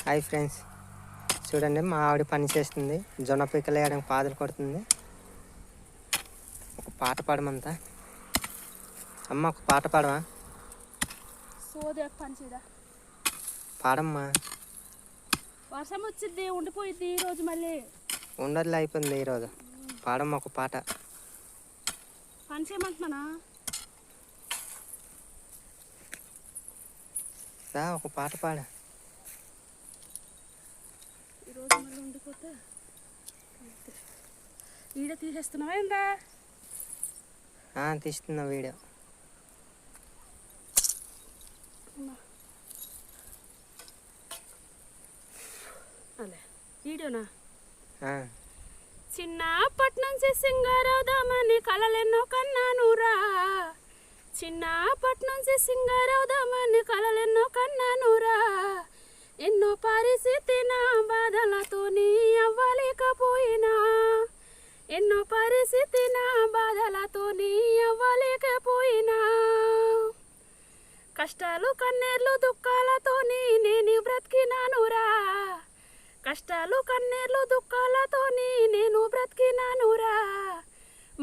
Hi friends, చూడండి మా ఆవిడ పని చేస్తుంది. జొన్న పిక్కలు వేయడానికి పాదలు కొడుతుంది. ఒక పాట పాడమంతా. అమ్మ ఒక పాట పాడవా? పాడమ్మా. వర్షం వచ్చింది, ఉండిపోయింది ఈరోజు. మళ్ళీ ఉండదులే, అయిపోయింది ఈరోజు. పాడమ్మ ఒక పాట. పని చేయమంటున్నానా? ఒక పాట పాడ. ఈరోజు మళ్ళీ ఉండిపోతే వీడియో తీసేస్తున్నావా ఏందా? తీస్తున్నా వీడియో. అలే వీడియోనా? చిన్నప్పటి నుంచి సింగారవుదామని కలలెన్నో కన్నానురా. చిన్నప్పటి నుంచి సింగారవుదామని కలలెన్నో కన్నానురా. ఎన్నో పరిస్థితి నా బాధలతోని అవ్వలేకపోయినా, ఎన్నో పరిస్థితి నా బాధలతోని అవ్వలేకపోయినా. కష్టాలు కన్నీర్లు దుఃఖాలతోని నేను బ్రతికినానురా. కష్టాలు కన్నీర్లు దుఃఖాలతోని నేను బ్రతికినానురా.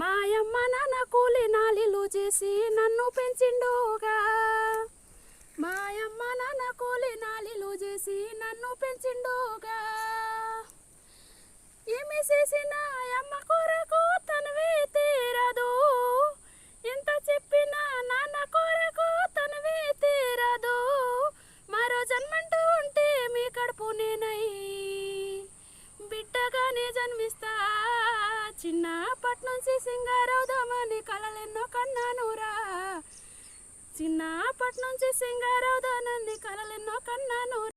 మాయమ్మ నాన్న కూలి నాలిలు చేసి నన్ను పెంచిండోగా. మాయమ్మ నాన్న కూలి